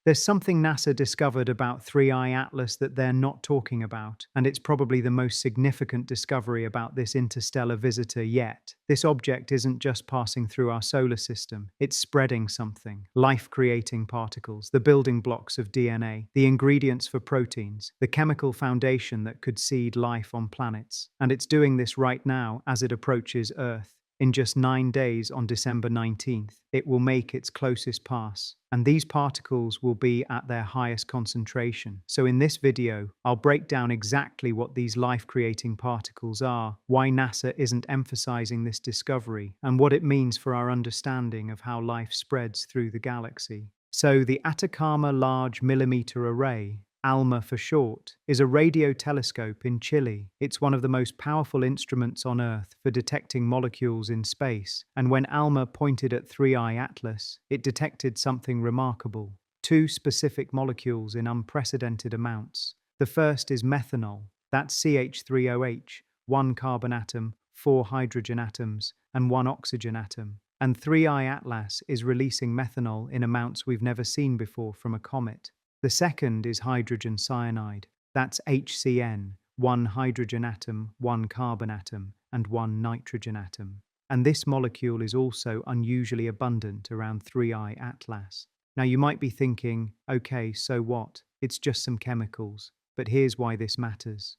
There's something NASA discovered about 3I Atlas that they're not talking about, and it's probably the most significant discovery about this interstellar visitor yet. This object isn't just passing through our solar system, it's spreading something. Life-creating particles, the building blocks of DNA, the ingredients for proteins, the chemical foundation that could seed life on planets. And it's doing this right now as it approaches Earth. In just 9 days on December 19th, it will make its closest pass, and these particles will be at their highest concentration. So in this video, I'll break down exactly what these life-creating particles are, why NASA isn't emphasizing this discovery, and what it means for our understanding of how life spreads through the galaxy. So the Atacama Large Millimeter Array, ALMA for short, is a radio telescope in Chile. It's one of the most powerful instruments on Earth for detecting molecules in space, and when ALMA pointed at 3I Atlas, it detected something remarkable: two specific molecules in unprecedented amounts. The first is methanol, that's CH3OH, one carbon atom, four hydrogen atoms, and one oxygen atom. And 3I Atlas is releasing methanol in amounts we've never seen before from a comet. The second is hydrogen cyanide. That's HCN, one hydrogen atom, one carbon atom, and one nitrogen atom. And this molecule is also unusually abundant around 3I Atlas. Now you might be thinking, okay, so what? It's just some chemicals. But here's why this matters.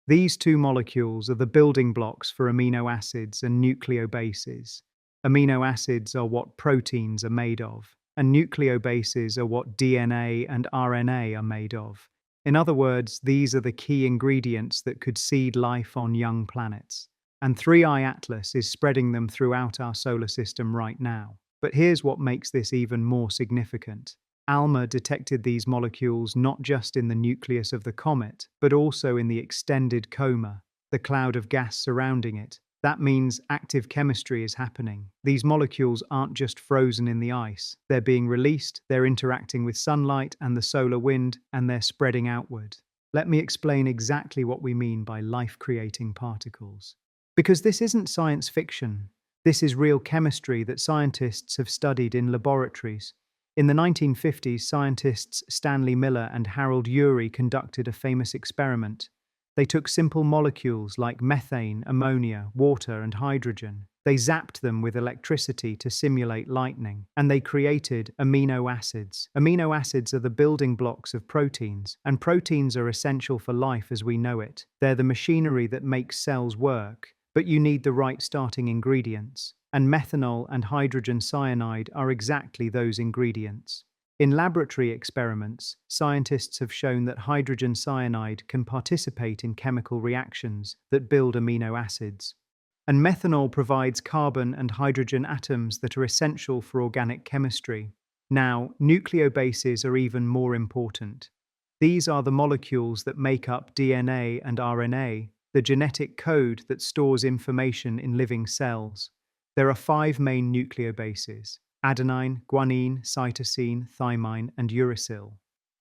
These two molecules are the building blocks for amino acids and nucleobases. Amino acids are what proteins are made of, and nucleobases are what DNA and RNA are made of. In other words, these are the key ingredients that could seed life on young planets. And 3I Atlas is spreading them throughout our solar system right now. But here's what makes this even more significant. ALMA detected these molecules not just in the nucleus of the comet, but also in the extended coma, the cloud of gas surrounding it. That means active chemistry is happening. These molecules aren't just frozen in the ice. They're being released, they're interacting with sunlight and the solar wind, and they're spreading outward. Let me explain exactly what we mean by life-creating particles. Because this isn't science fiction. This is real chemistry that scientists have studied in laboratories. In the 1950s, scientists Stanley Miller and Harold Urey conducted a famous experiment. They took simple molecules like methane, ammonia, water, and hydrogen. They zapped them with electricity to simulate lightning, and they created amino acids. Amino acids are the building blocks of proteins, and proteins are essential for life as we know it. They're the machinery that makes cells work, but you need the right starting ingredients. And methanol and hydrogen cyanide are exactly those ingredients. In laboratory experiments, scientists have shown that hydrogen cyanide can participate in chemical reactions that build amino acids. And methanol provides carbon and hydrogen atoms that are essential for organic chemistry. Now, nucleobases are even more important. These are the molecules that make up DNA and RNA, the genetic code that stores information in living cells. There are 5 main nucleobases: adenine, guanine, cytosine, thymine, and uracil.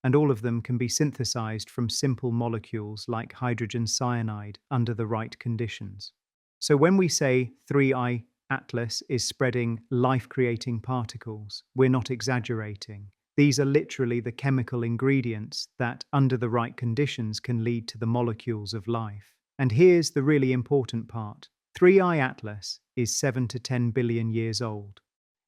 And all of them can be synthesized from simple molecules like hydrogen cyanide under the right conditions. So when we say 3I Atlas is spreading life-creating particles, we're not exaggerating. These are literally the chemical ingredients that, under the right conditions, can lead to the molecules of life. And here's the really important part. 3I Atlas is 7 to 10 billion years old.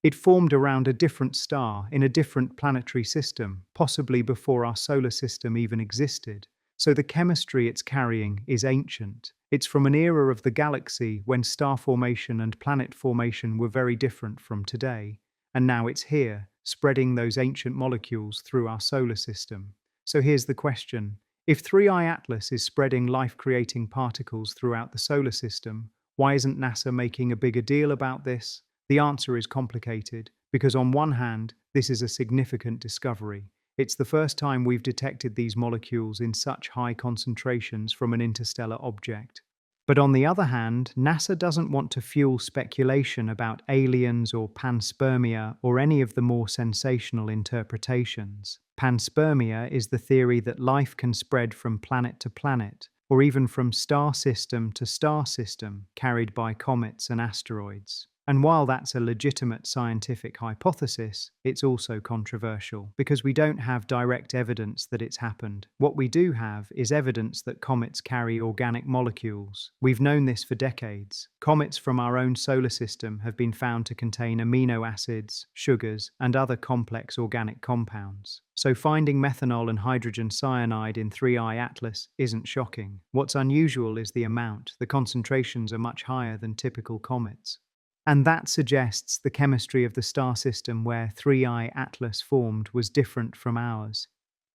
It formed around a different star in a different planetary system, possibly before our solar system even existed. So the chemistry it's carrying is ancient. It's from an era of the galaxy when star formation and planet formation were very different from today. And now it's here, spreading those ancient molecules through our solar system. So here's the question. If 3I Atlas is spreading life-creating particles throughout the solar system, why isn't NASA making a bigger deal about this? The answer is complicated, because on one hand, this is a significant discovery. It's the first time we've detected these molecules in such high concentrations from an interstellar object. But on the other hand, NASA doesn't want to fuel speculation about aliens or panspermia or any of the more sensational interpretations. Panspermia is the theory that life can spread from planet to planet, or even from star system to star system, carried by comets and asteroids. And while that's a legitimate scientific hypothesis, it's also controversial because we don't have direct evidence that it's happened. What we do have is evidence that comets carry organic molecules. We've known this for decades. Comets from our own solar system have been found to contain amino acids, sugars, and other complex organic compounds. So finding methanol and hydrogen cyanide in 3I Atlas isn't shocking. What's unusual is the amount. The concentrations are much higher than typical comets. And that suggests the chemistry of the star system where 3I Atlas formed was different from ours.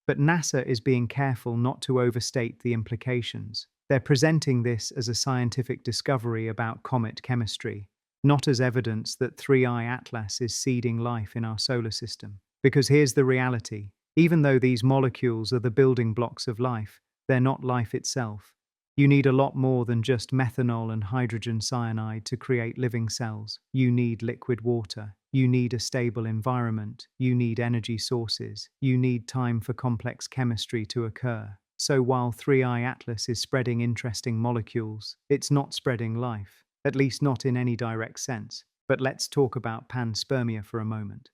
But NASA is being careful not to overstate the implications. They're presenting this as a scientific discovery about comet chemistry, not as evidence that 3I Atlas is seeding life in our solar system. Because here's the reality: even though these molecules are the building blocks of life, they're not life itself. You need a lot more than just methanol and hydrogen cyanide to create living cells. You need liquid water. You need a stable environment. You need energy sources. You need time for complex chemistry to occur. So while 3I Atlas is spreading interesting molecules, it's not spreading life, at least not in any direct sense. But let's talk about panspermia for a moment.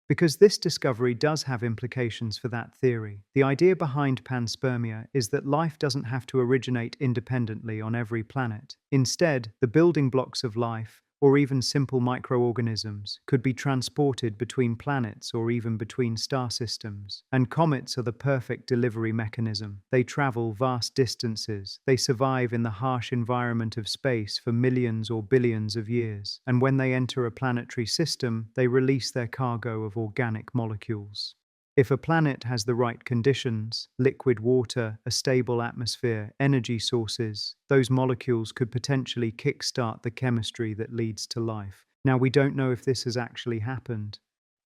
Because this discovery does have implications for that theory. The idea behind panspermia is that life doesn't have to originate independently on every planet. Instead, the building blocks of life, or even simple microorganisms, could be transported between planets or even between star systems. And comets are the perfect delivery mechanism. They travel vast distances. They survive in the harsh environment of space for millions or billions of years. And when they enter a planetary system, they release their cargo of organic molecules. If a planet has the right conditions, liquid water, a stable atmosphere, energy sources, those molecules could potentially kickstart the chemistry that leads to life. Now, we don't know if this has actually happened.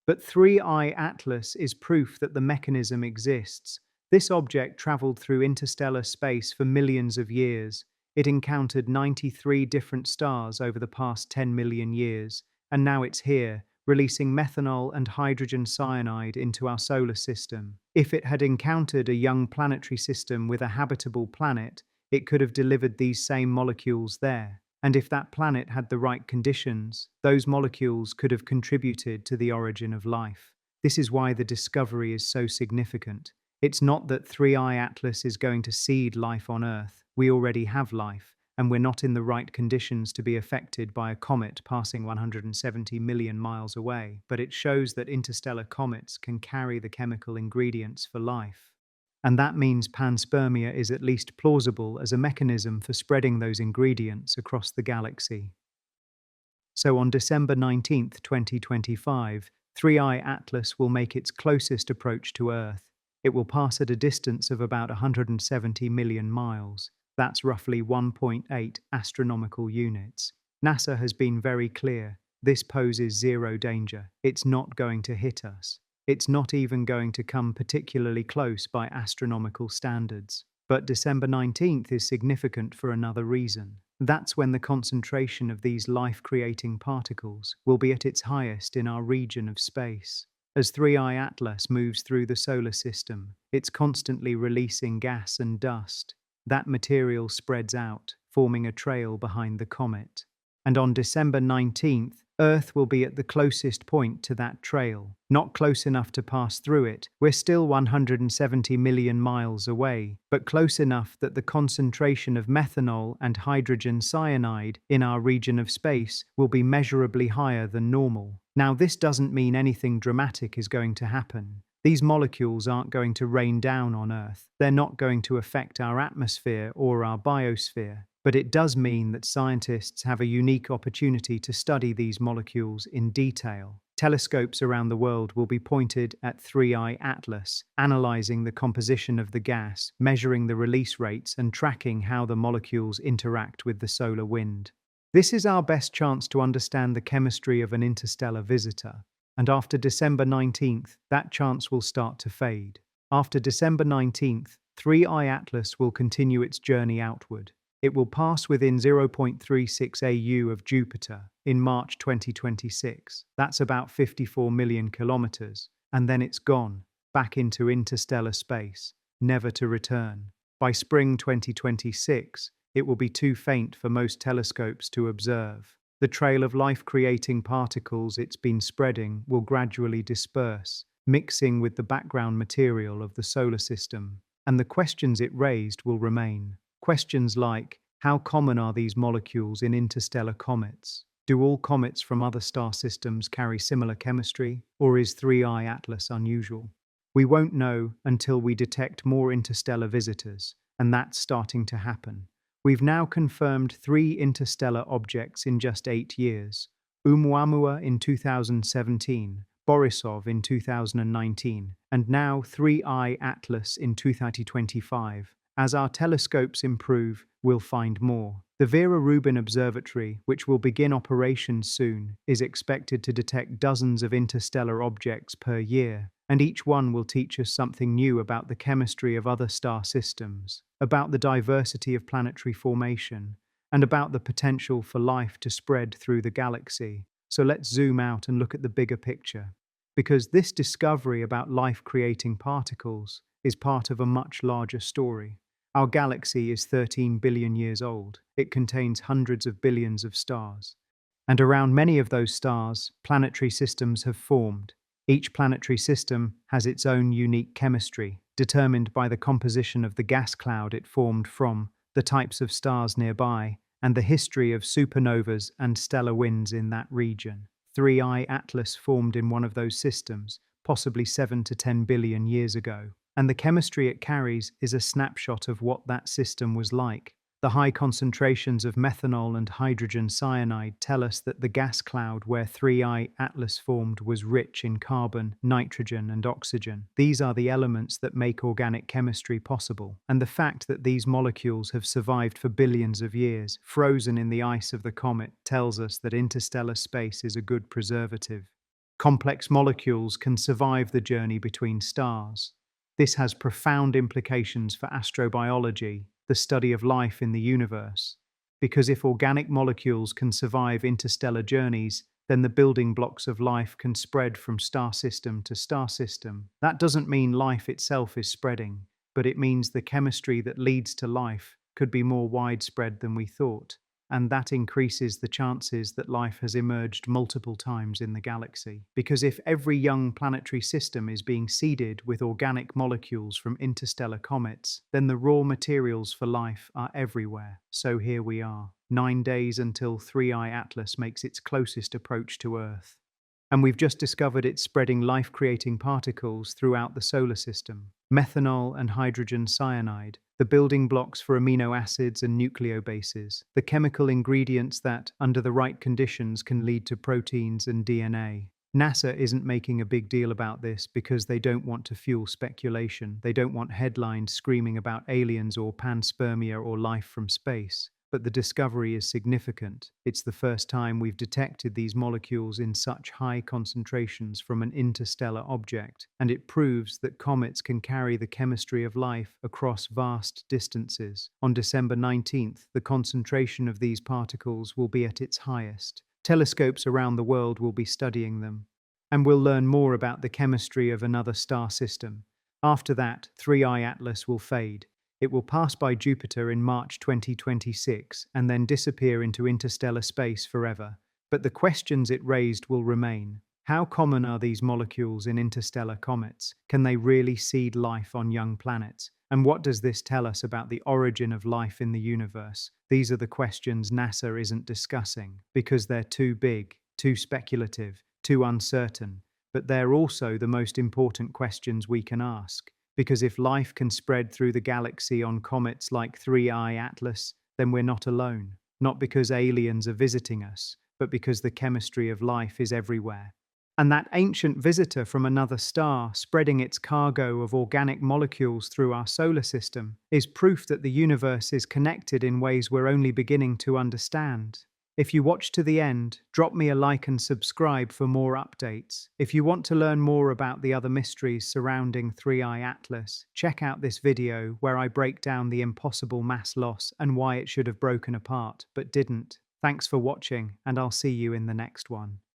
But 3I Atlas is proof that the mechanism exists. This object traveled through interstellar space for millions of years. It encountered 93 different stars over the past 10 million years, and now it's here, releasing methanol and hydrogen cyanide into our solar system. If it had encountered a young planetary system with a habitable planet, it could have delivered these same molecules there. And if that planet had the right conditions, those molecules could have contributed to the origin of life. This is why the discovery is so significant. It's not that 3I Atlas is going to seed life on Earth. We already have life, and we're not in the right conditions to be affected by a comet passing 170 million miles away, but it shows that interstellar comets can carry the chemical ingredients for life. And that means panspermia is at least plausible as a mechanism for spreading those ingredients across the galaxy. So on December 19th, 2025, 3I Atlas will make its closest approach to Earth. It will pass at a distance of about 170 million miles. That's roughly 1.8 astronomical units. NASA has been very clear. This poses zero danger. It's not going to hit us. It's not even going to come particularly close by astronomical standards. But December 19th is significant for another reason. That's when the concentration of these life-creating particles will be at its highest in our region of space. As 3I Atlas moves through the solar system, it's constantly releasing gas and dust. That material spreads out, forming a trail behind the comet. And on December 19th, Earth will be at the closest point to that trail. Not close enough to pass through it. We're still 170 million miles away, but close enough that the concentration of methanol and hydrogen cyanide in our region of space will be measurably higher than normal. Now, this doesn't mean anything dramatic is going to happen. These molecules aren't going to rain down on Earth. They're not going to affect our atmosphere or our biosphere. But it does mean that scientists have a unique opportunity to study these molecules in detail. Telescopes around the world will be pointed at 3I Atlas, analyzing the composition of the gas, measuring the release rates, and tracking how the molecules interact with the solar wind. This is our best chance to understand the chemistry of an interstellar visitor. And after December 19th, that chance will start to fade. After December 19th, 3I Atlas will continue its journey outward. It will pass within 0.36 AU of Jupiter in March 2026. That's about 54 million kilometers. And then it's gone, back into interstellar space, never to return. By spring 2026, it will be too faint for most telescopes to observe. The trail of life-creating particles it's been spreading will gradually disperse, mixing with the background material of the solar system. And the questions it raised will remain. Questions like, how common are these molecules in interstellar comets? Do all comets from other star systems carry similar chemistry, or is 3I Atlas unusual? We won't know until we detect more interstellar visitors, and that's starting to happen. We've now confirmed 3 interstellar objects in just 8 years: Oumuamua in 2017, Borisov in 2019, and now 3I Atlas in 2025. As our telescopes improve, we'll find more. The Vera Rubin Observatory, which will begin operations soon, is expected to detect dozens of interstellar objects per year, and each one will teach us something new about the chemistry of other star systems, about the diversity of planetary formation, and about the potential for life to spread through the galaxy. So let's zoom out and look at the bigger picture. Because this discovery about life-creating particles is part of a much larger story. Our galaxy is 13 billion years old. It contains hundreds of billions of stars. And around many of those stars, planetary systems have formed. Each planetary system has its own unique chemistry, determined by the composition of the gas cloud it formed from, the types of stars nearby, and the history of supernovas and stellar winds in that region. 3I Atlas formed in one of those systems, possibly 7 to 10 billion years ago. And the chemistry it carries is a snapshot of what that system was like. The high concentrations of methanol and hydrogen cyanide tell us that the gas cloud where 3I Atlas formed was rich in carbon, nitrogen, and oxygen. These are the elements that make organic chemistry possible. And the fact that these molecules have survived for billions of years, frozen in the ice of the comet, tells us that interstellar space is a good preservative. Complex molecules can survive the journey between stars. This has profound implications for astrobiology, the study of life in the universe. Because if organic molecules can survive interstellar journeys, then the building blocks of life can spread from star system to star system. That doesn't mean life itself is spreading, but it means the chemistry that leads to life could be more widespread than we thought. And that increases the chances that life has emerged multiple times in the galaxy. Because if every young planetary system is being seeded with organic molecules from interstellar comets, then the raw materials for life are everywhere. So here we are, 9 days until 3I Atlas makes its closest approach to Earth. And we've just discovered it's spreading life-creating particles throughout the solar system. Methanol and hydrogen cyanide, the building blocks for amino acids and nucleobases, the chemical ingredients that, under the right conditions, can lead to proteins and DNA. NASA isn't making a big deal about this because they don't want to fuel speculation. They don't want headlines screaming about aliens or panspermia or life from space. But the discovery is significant. It's the first time we've detected these molecules in such high concentrations from an interstellar object, and it proves that comets can carry the chemistry of life across vast distances. On December 19th, the concentration of these particles will be at its highest. Telescopes around the world will be studying them, and we'll learn more about the chemistry of another star system. After that, 3I Atlas will fade. It will pass by Jupiter in March 2026 and then disappear into interstellar space forever. But the questions it raised will remain. How common are these molecules in interstellar comets? Can they really seed life on young planets? And what does this tell us about the origin of life in the universe? These are the questions NASA isn't discussing because they're too big, too speculative, too uncertain. But they're also the most important questions we can ask. Because if life can spread through the galaxy on comets like 3I Atlas, then we're not alone. Not because aliens are visiting us, but because the chemistry of life is everywhere. And that ancient visitor from another star spreading its cargo of organic molecules through our solar system is proof that the universe is connected in ways we're only beginning to understand. If you watch to the end, drop me a like and subscribe for more updates. If you want to learn more about the other mysteries surrounding 3I Atlas, check out this video where I break down the impossible mass loss and why it should have broken apart, but didn't. Thanks for watching, and I'll see you in the next one.